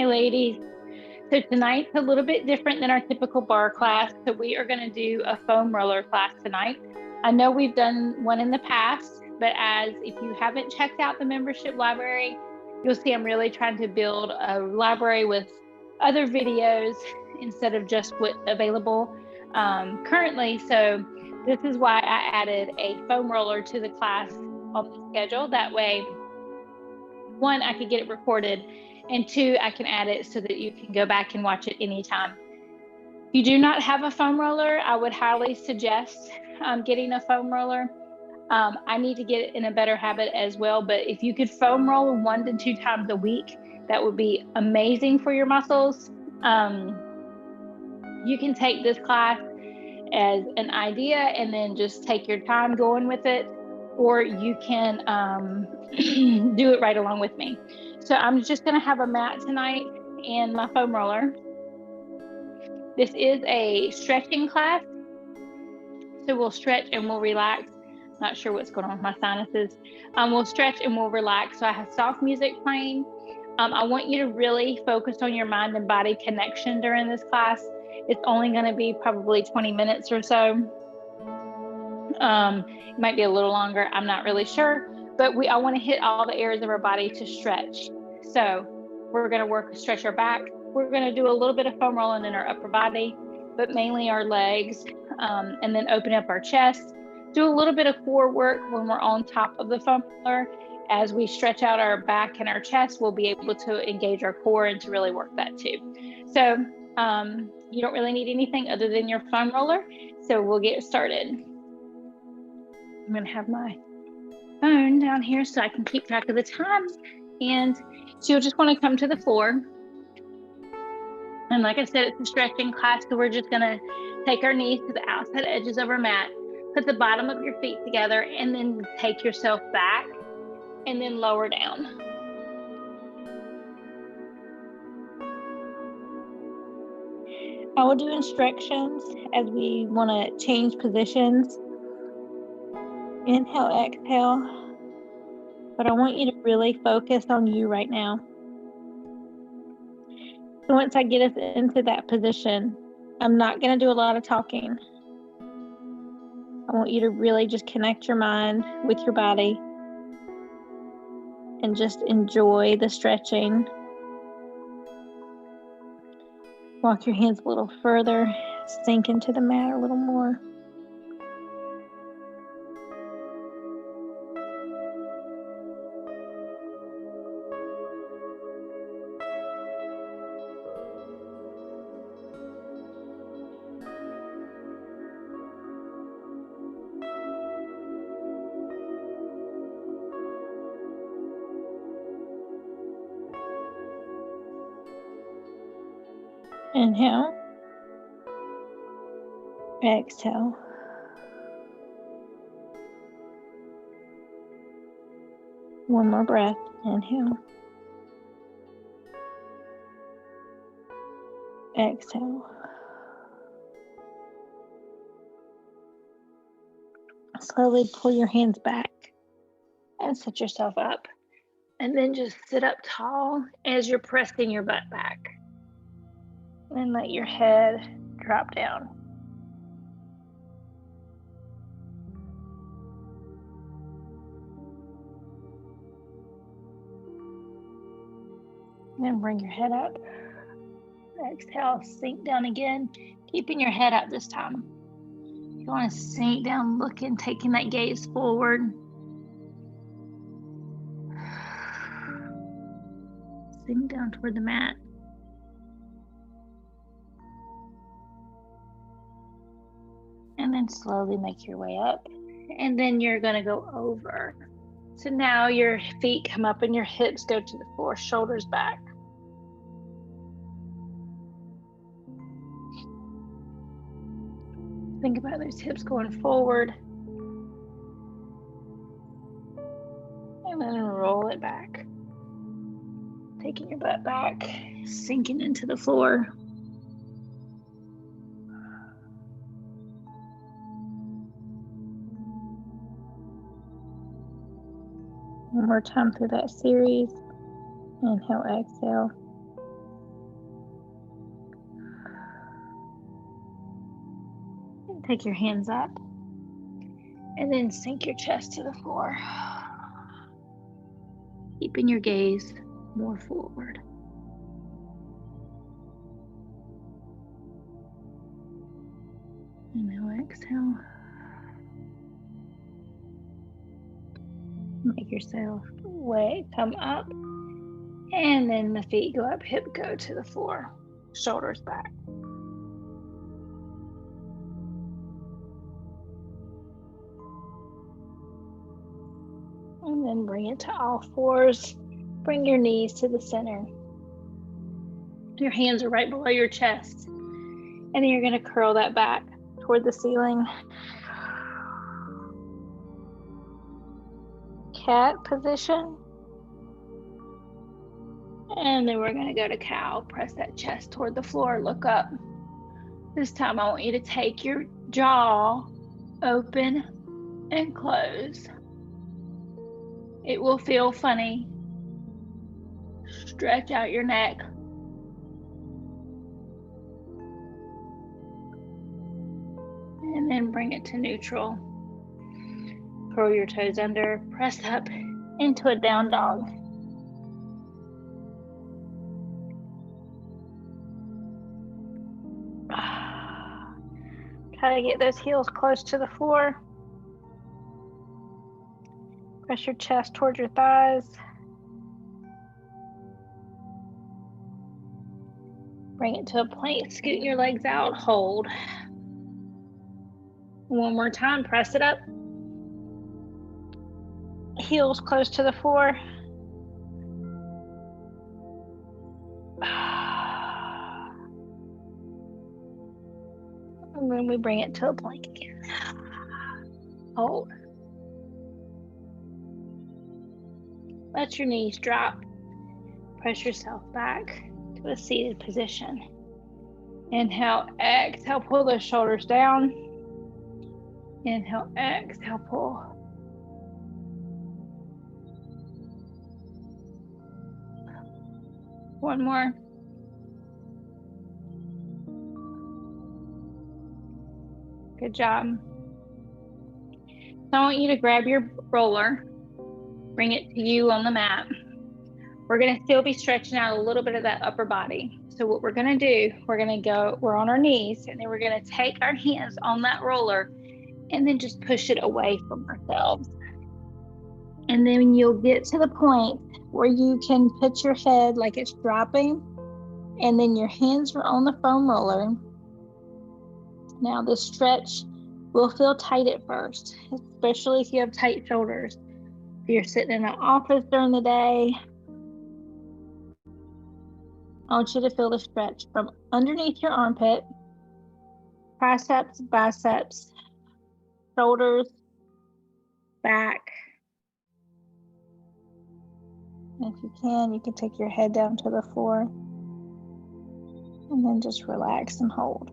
Hey ladies, so tonight's a little bit different than our typical bar class. So we are going to do a foam roller class tonight. I know we've done one in the past, but if you haven't checked out the membership library, you'll see I'm really trying to build a library with other videos instead of just what's available currently. So this is why I added a foam roller to the class on the schedule. That way, one, I could get it recorded, and two, I can add it so that you can go back and watch it anytime. If you do not have a foam roller, I would highly suggest getting a foam roller. I need to get in a better habit as well, but if you could foam roll 1 to 2 times a week, that would be amazing for your muscles. You can take this class as an idea and then just take your time going with it, or you can do it right along with me. So I'm just going to have a mat tonight and my foam roller. This is a stretching class, so we'll stretch and we'll relax. Not sure what's going on with my sinuses. We'll stretch and we'll relax. So I have soft music playing. I want you to really focus on your mind and body connection during this class. It's only going to be probably 20 minutes or so. It might be a little longer. I'm not really sure, but I want to hit all the areas of our body to stretch. So we're going to stretch our back. We're going to do a little bit of foam rolling in our upper body, but mainly our legs, and then open up our chest. Do a little bit of core work when we're on top of the foam roller. As we stretch out our back and our chest, we'll be able to engage our core and to really work that too. So you don't really need anything other than your foam roller. So we'll get started. I'm going to have my phone down here so I can keep track of the time. And so you'll just want to come to the floor. And like I said, it's a stretching class, so we're just going to take our knees to the outside edges of our mat, put the bottom of your feet together, and then take yourself back and then lower down. I will do instructions as we want to change positions. Inhale, exhale. But I want you to really focus on you right now. So once I get us into that position, I'm not going to do a lot of talking. I want you to really just connect your mind with your body and just enjoy the stretching. Walk your hands a little further, sink into the mat a little more. Inhale. Exhale. One more breath. Inhale. Exhale. Slowly pull your hands back and sit yourself up. And then just sit up tall as you're pressing your butt back. And let your head drop down. Then bring your head up. Exhale, sink down again, keeping your head up this time. You want to sink down, looking, taking that gaze forward. Sink down toward the mat. And then slowly make your way up. And then you're going to go over. So now your feet come up and your hips go to the floor, shoulders back. Think about those hips going forward. And then roll it back. Taking your butt back, sinking into the floor. One more time through that series. Inhale, exhale. Take your hands up and then sink your chest to the floor. Keeping your gaze more forward. And now exhale. Make yourself weight come up. And then the feet go up, hip go to the floor, shoulders back. And then bring it to all fours. Bring your knees to the center. Your hands are right below your chest. And then you're going to curl that back toward the ceiling. Cat position. And then we're going to go to cow. Press that chest toward the floor. Look up. This time I want you to take your jaw open and close. It will feel funny. Stretch out your neck. And then bring it to neutral. Curl your toes under. Press up into a down dog. Try to get those heels close to the floor. Press your chest towards your thighs. Bring it to a plank. Scoot your legs out. Hold. One more time. Press it up. Heels close to the floor. And then we bring it to a plank again. Hold. Let your knees drop. Press yourself back to a seated position. Inhale, exhale, pull those shoulders down. Inhale, exhale, pull. One more. Good job. So I want you to grab your roller, bring it to you on the mat. We're going to still be stretching out a little bit of that upper body. So what we're going to do, we're on our knees, and then we're going to take our hands on that roller and then just push it away from ourselves. And then you'll get to the point where you can put your head like it's dropping, and then your hands are on the foam roller. Now the stretch will feel tight at first, especially if you have tight shoulders. If you're sitting in an office during the day, I want you to feel the stretch from underneath your armpit, triceps, biceps, shoulders, back. And if you can take your head down to the floor and then just relax and hold.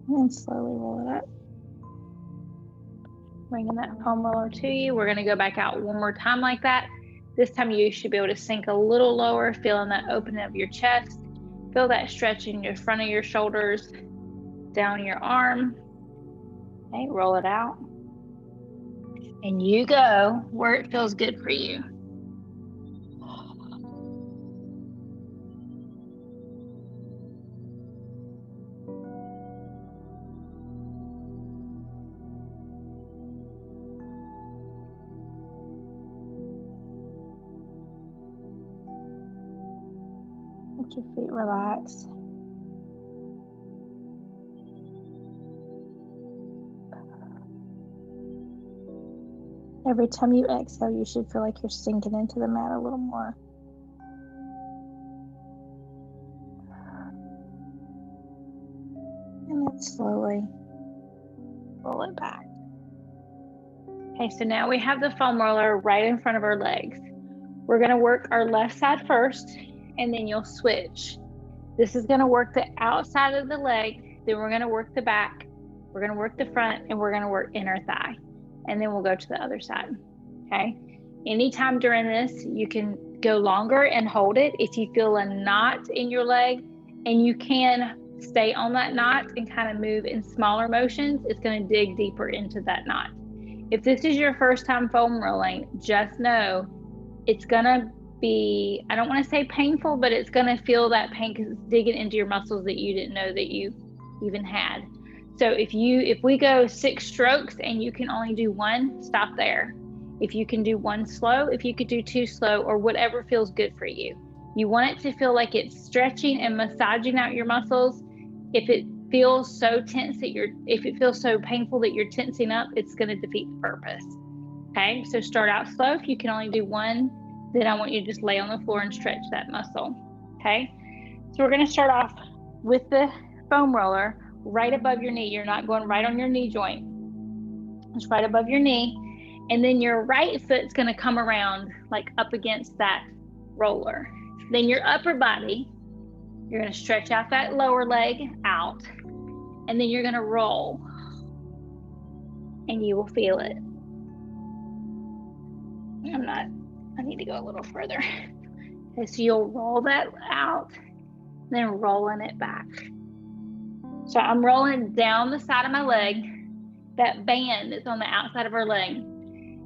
And slowly roll it up. Bringing that foam roller to you. We're going to go back out one more time like that. This time you should be able to sink a little lower, feeling that opening of your chest. Feel that stretch in your front of your shoulders, down your arm. Okay, roll it out. And you go where it feels good for you. Let your feet relax. Every time you exhale, you should feel like you're sinking into the mat a little more. And then slowly roll it back. Okay, so now we have the foam roller right in front of our legs. We're going to work our left side first, and then you'll switch. This is going to work the outside of the leg, then we're going to work the back, We're going to work the front and we're going to work inner thigh. And then we'll go to the other side. Okay. Anytime during this, you can go longer and hold it. If you feel a knot in your leg and you can stay on that knot and kind of move in smaller motions, it's going to dig deeper into that knot. If this is your first time foam rolling, just know it's going to be, I don't want to say painful, but it's going to feel that pain because it's digging into your muscles that you didn't know that you even had. So if we go 6 strokes and you can only do 1, stop there. If you can do 1 slow, if you could do 2 slow, or whatever feels good for you. You want it to feel like it's stretching and massaging out your muscles. If it feels so tense if it feels so painful that you're tensing up, it's going to defeat the purpose. Okay, so start out slow. If you can only do 1, then I want you to just lay on the floor and stretch that muscle. Okay, so we're going to start off with the foam roller right above your knee. You're not going right on your knee joint. It's right above your knee. And then your right foot's going to come around like up against that roller. Then your upper body, you're going to stretch out that lower leg out, and then you're going to roll, and you will feel it. I need to go a little further. Okay, so you'll roll that out, then rolling it back. So I'm rolling down the side of my leg, that band that's on the outside of our leg.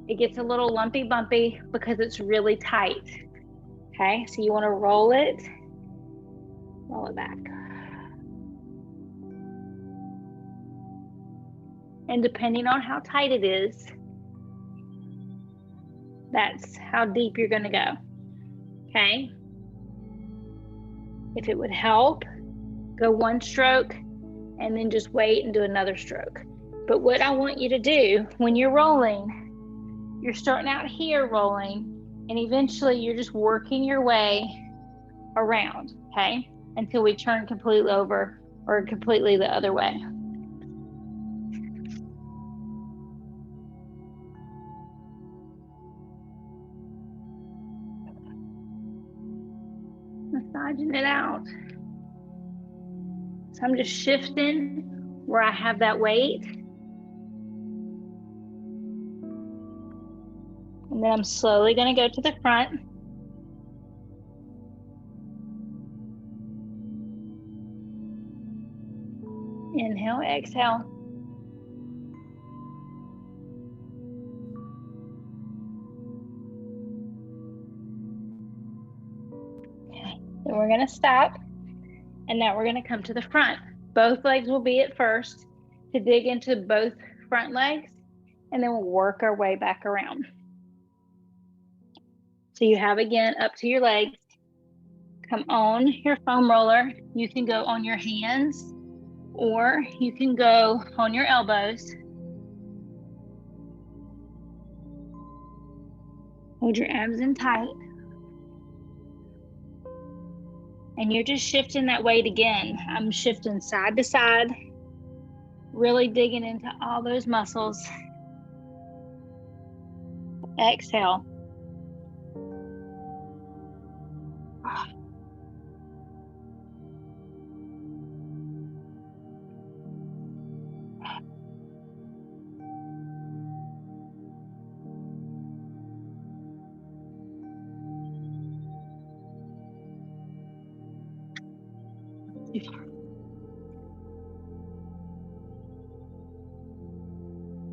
It gets a little lumpy bumpy because it's really tight. Okay, so you want to roll it back. And depending on how tight it is, that's how deep you're going to go. Okay, if it would help, go 1 stroke and then just wait and do another stroke. But what I want you to do when you're rolling, you're starting out here rolling, and eventually you're just working your way around, okay, until we turn completely over or completely the other way. Massaging it out. So I'm just shifting where I have that weight. And then I'm slowly going to go to the front. Inhale, exhale. Okay, then we're going to stop. And now we're going to come to the front. Both legs will be at first to dig into both front legs, and then we'll work our way back around. So you have, again, up to your legs. Come on your foam roller. You can go on your hands or you can go on your elbows. Hold your abs in tight. And you're just shifting that weight again. I'm shifting side to side, really digging into all those muscles. Exhale.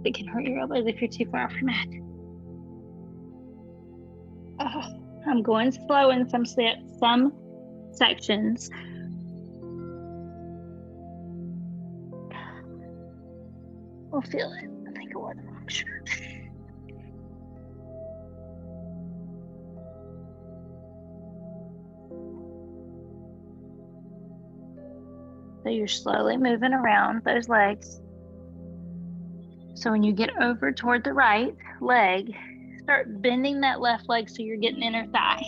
It can hurt your elbows if you're too far from it. I'm going slow in some sections. We'll feel it. I think I wore the wrong shirt. So you're slowly moving around those legs. So when you get over toward the right leg, start bending that left leg so you're getting inner thigh.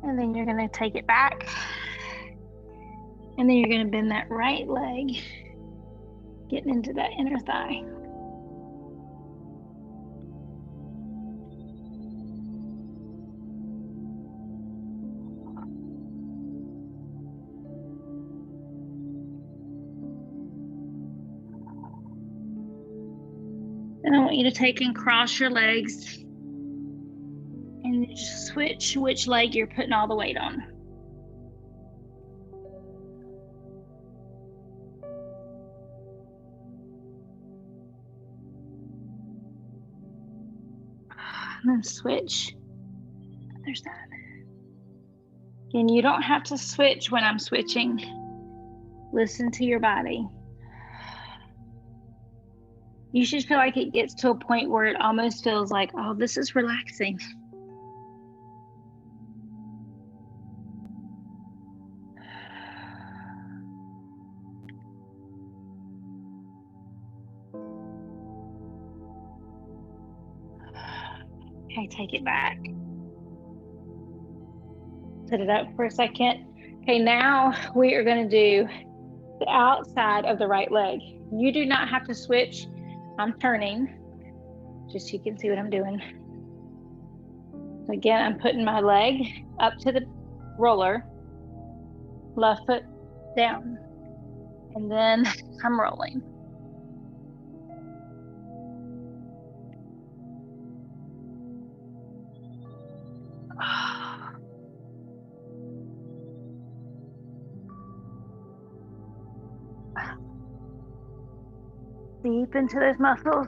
And then you're going to take it back. And then you're going to bend that right leg, getting into that inner thigh. And I want you to take and cross your legs and just switch which leg you're putting all the weight on. And then switch other side. And you don't have to switch when I'm switching. Listen to your body. You should feel like it gets to a point where it almost feels like, oh, this is relaxing. Okay, take it back. Set it up for a second. Okay, now we are going to do the outside of the right leg. You do not have to switch. I'm turning, just so you can see what I'm doing. So again, I'm putting my leg up to the roller, left foot down, and then I'm rolling. Deep into those muscles.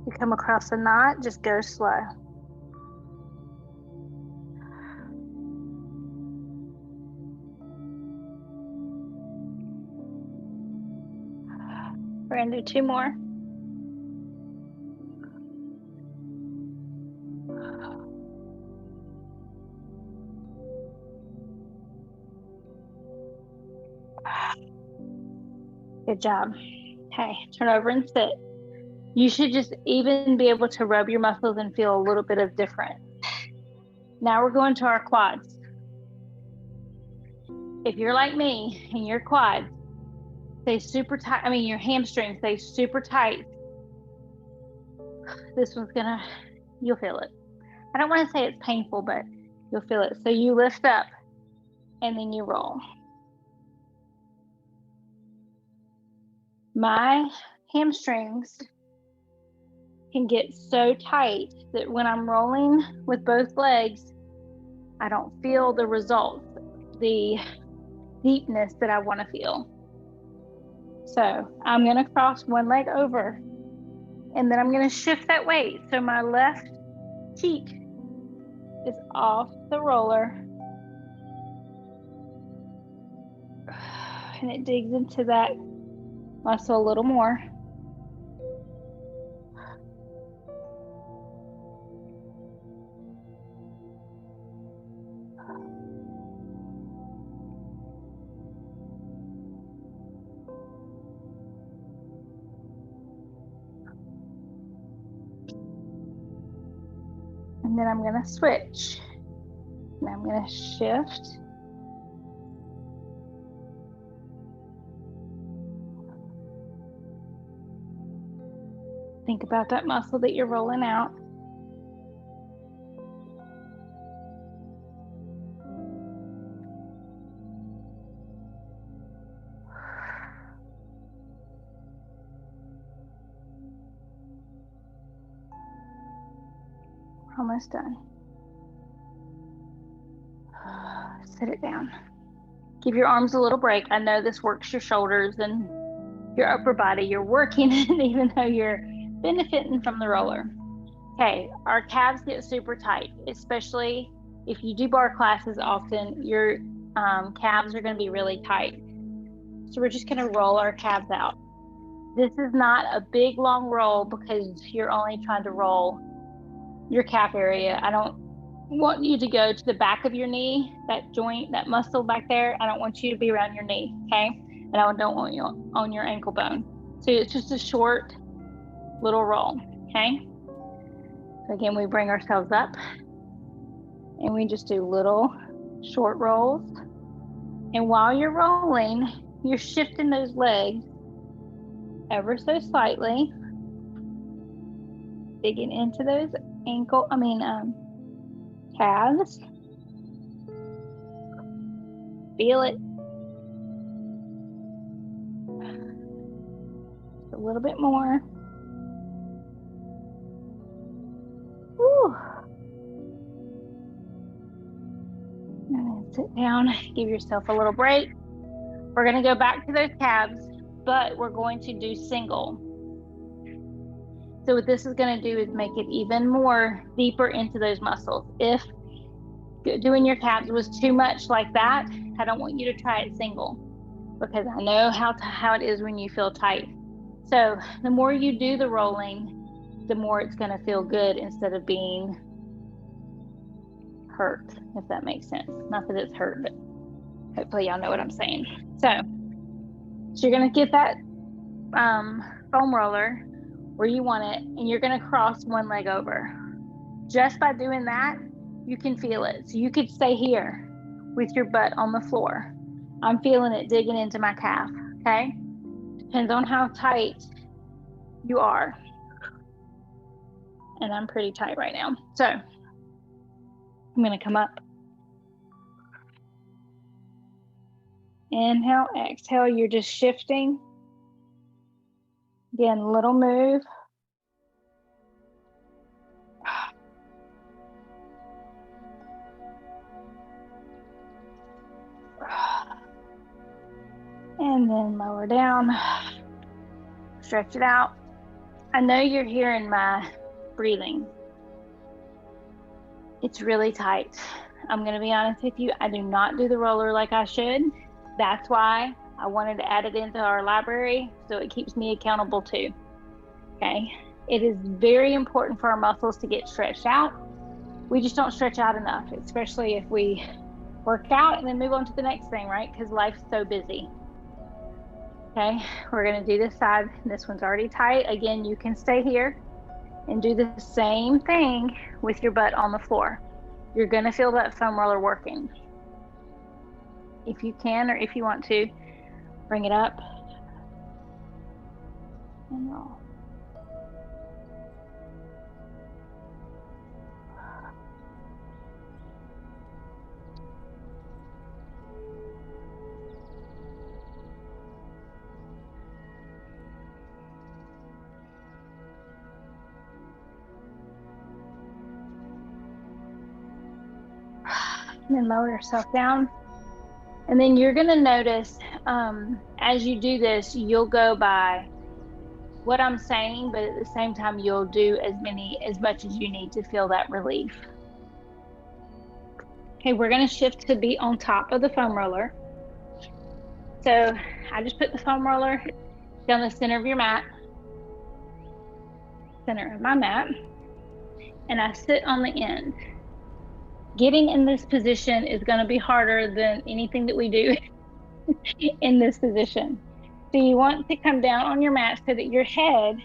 You come across a knot, just go slow. We're going to do 2 more. Good job. Okay, turn over and sit. You should just even be able to rub your muscles and feel a little bit of difference. Now we're going to our quads. If you're like me and your quads stay super tight, I mean your hamstrings stay super tight, this one's you'll feel it. I don't want to say it's painful, but you'll feel it. So you lift up and then you roll. My hamstrings can get so tight that when I'm rolling with both legs, I don't feel the results, the deepness that I want to feel. So I'm going to cross one leg over, and then I'm going to shift that weight. So my left cheek is off the roller, and it digs into that muscle a little more. And then I'm going to switch. And I'm going to shift. Think about that muscle that you're rolling out. Almost done. Sit it down. Give your arms a little break. I know this works your shoulders and your upper body. You're working it even though you're benefiting from the roller. Okay, our calves get super tight, especially if you do bar classes often, your calves are going to be really tight. So we're just going to roll our calves out. This is not a big long roll because you're only trying to roll your calf area. I don't want you to go to the back of your knee, that joint, that muscle back there. I don't want you to be around your knee, okay? And I don't want you on your ankle bone. So it's just a short little roll, okay? So again, we bring ourselves up and we just do little short rolls. And while you're rolling, you're shifting those legs ever so slightly. Digging into those calves. Feel it. Just a little bit more. Whew. And then sit down, give yourself a little break. We're going to go back to those calves, but we're going to do single. So what this is going to do is make it even more deeper into those muscles. If doing your calves was too much like that, I don't want you to try it single, because I know how it is when you feel tight. So the more you do the rolling, the more it's going to feel good instead of being hurt, if that makes sense. Not that it's hurt, but hopefully y'all know what I'm saying. So you're going to get that foam roller where you want it, and you're going to cross one leg over. Just by doing that, you can feel it. So you could stay here with your butt on the floor. I'm feeling it digging into my calf, okay? Depends on how tight you are. And I'm pretty tight right now. So I'm going to come up. Inhale, exhale, you're just shifting. Again, little move. And then lower down. Stretch it out. I know you're hearing my breathing. It's really tight. I'm going to be honest with you. I do not do the roller like I should. That's why I wanted to add it into our library, so it keeps me accountable too. Okay. It is very important for our muscles to get stretched out. We just don't stretch out enough, especially if we work out and then move on to the next thing, right? Because life's so busy. Okay, we're going to do this side. This one's already tight. Again, you can stay here and do the same thing with your butt on the floor. You're going to feel that foam roller working. If you can, or if you want to, bring it up and roll. And then lower yourself down. And then you're going to notice as you do this, you'll go by what I'm saying, but at the same time, you'll do as much as you need to feel that relief. Okay, we're going to shift to be on top of the foam roller. So I just put the foam roller down the center of your mat, center of my mat, and I sit on the end. Getting in this position is going to be harder than anything that we do in this position. So you want to come down on your mat so that your head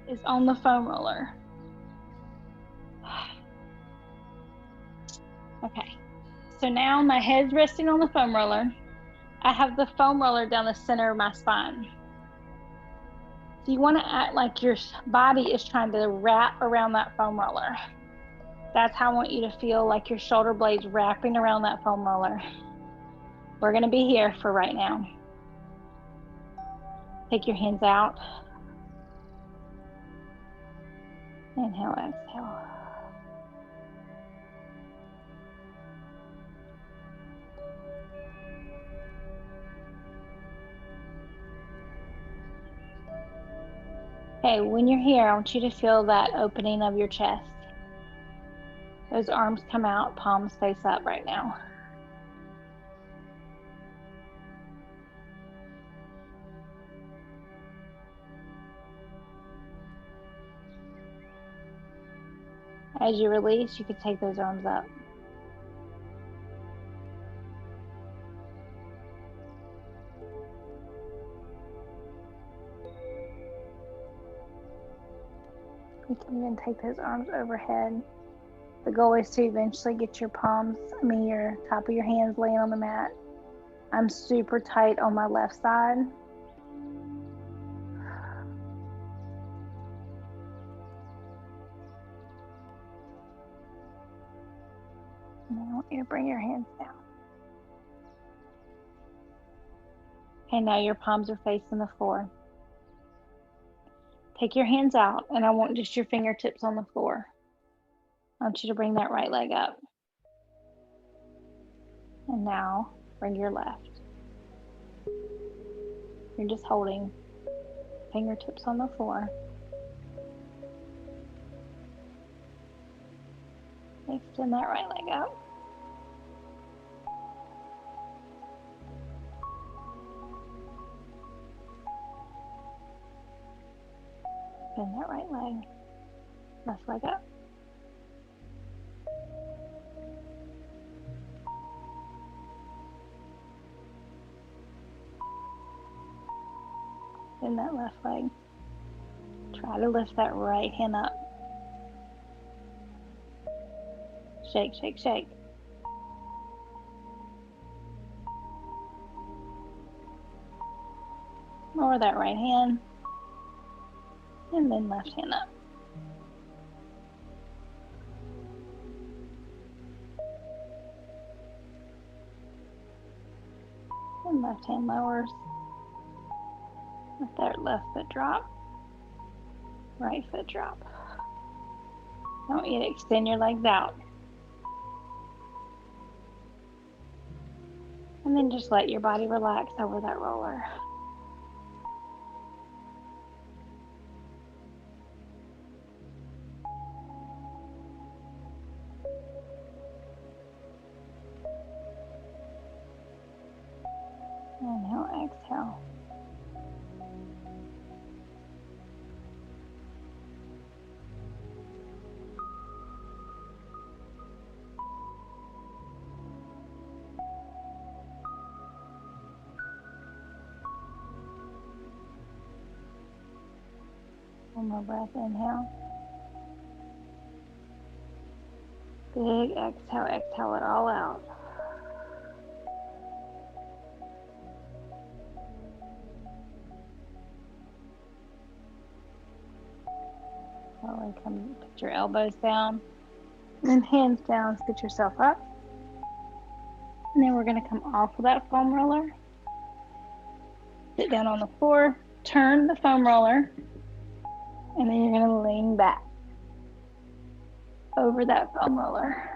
is on the foam roller. Okay, so now my head's resting on the foam roller. I have the foam roller down the center of my spine. So you want to act like your body is trying to wrap around that foam roller. That's how I want you to feel, like your shoulder blades wrapping around that foam roller. We're going to be here for right now. Take your hands out. Inhale, exhale. Okay, when you're here, I want you to feel that opening of your chest. Those arms come out, palms face up right now. As you release, you can take those arms up. You can even take those arms overhead. The goal is to eventually get your your top of your hands laying on the mat. I'm super tight on my left side. want you to bring your hands down. Okay, now your palms are facing the floor. Take your hands out, and I want just your fingertips on the floor. I want you to bring that right leg up. And now, bring your left. You're just holding fingertips on the floor. Extend that right leg out. Bend that right leg. Left leg up. Bend that left leg. Try to lift that right hand up. Shake, shake, shake. Lower that right hand. And then left hand up. And left hand lowers. Let that left foot drop. Right foot drop. I want you to extend your legs out. And then just let your body relax over that roller. Inhale, exhale. One more breath, inhale. Big exhale, exhale it all out. Slowly come, put your elbows down, and then hands down, scoot yourself up. And then we're going to come off of that foam roller. Sit down on the floor, turn the foam roller, and then you're going to lean back over that foam roller.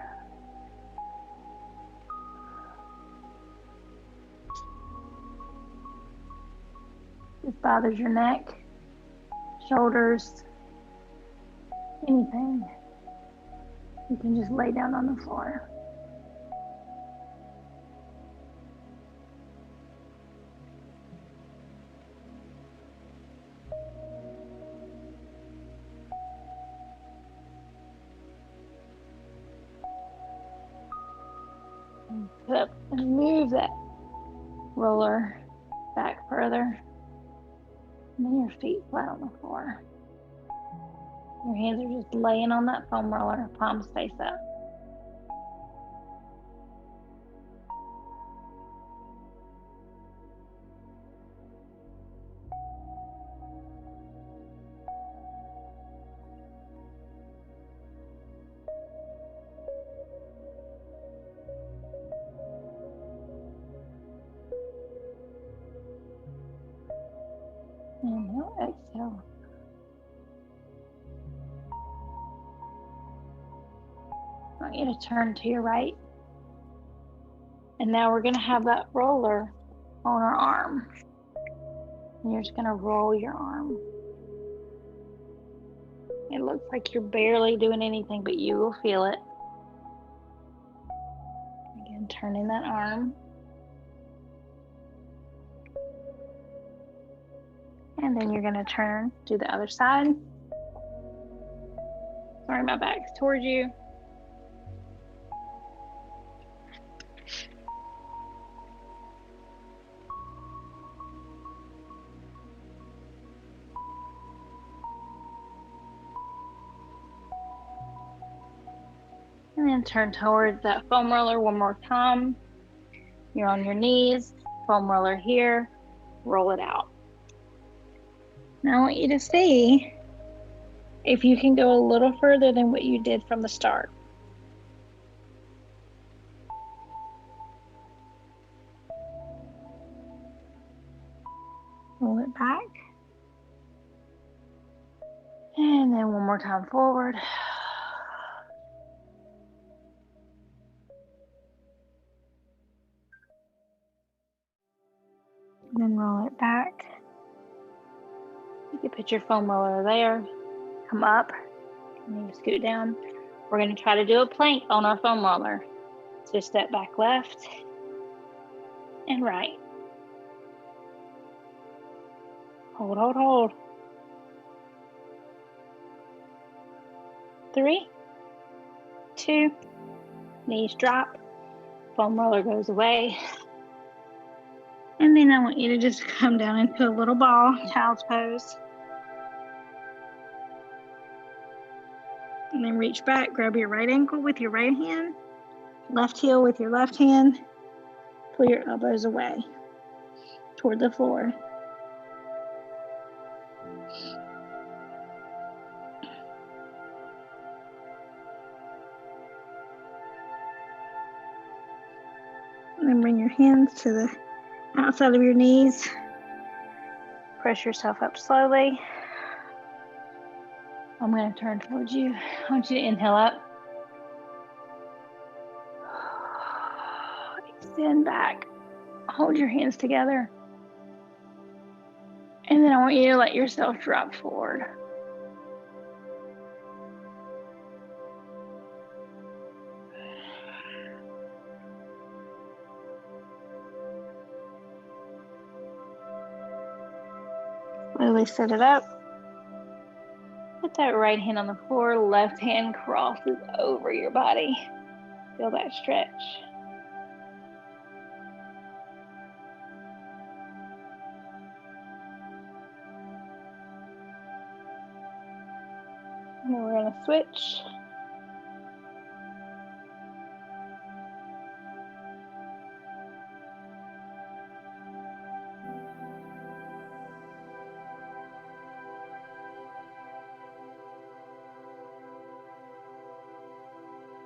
This bothers your neck, shoulders, anything, you can just lay down on the floor. And move that roller back further. And then your feet flat on the floor. Your hands are just laying on that foam roller, palms face up. Inhale, exhale. I want you to turn to your right. And now we're going to have that roller on our arm. And you're just going to roll your arm. It looks like you're barely doing anything, but you will feel it. Again, turning that arm. And then you're going to turn to the other side. Sorry, my back's towards you. And then turn towards that foam roller one more time. You're on your knees, foam roller here, roll it out. Now I want you to see if you can go a little further than what you did from the start. Roll it back. And then one more time forward. And then roll it back. You can put your foam roller there. Come up. And then you scoot down. We're going to try to do a plank on our foam roller. So step back left and right. Hold, hold, hold. 3, 2, knees drop, foam roller goes away. And then I want you to just come down into a little ball, child's pose. And then reach back, grab your right ankle with your right hand, left heel with your left hand, pull your elbows away toward the floor. And then bring your hands to the outside of your knees. Press yourself up slowly. I'm going to turn towards you. I want you to inhale up. Extend back. Hold your hands together. And then I want you to let yourself drop forward. Slowly set it up. Put that right hand on the floor, left hand crosses over your body. Feel that stretch. And then we're going to switch.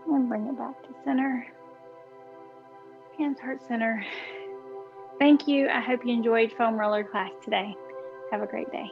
And bring it back to center. Hands heart center. Thank you. I hope you enjoyed foam roller class today. Have a great day.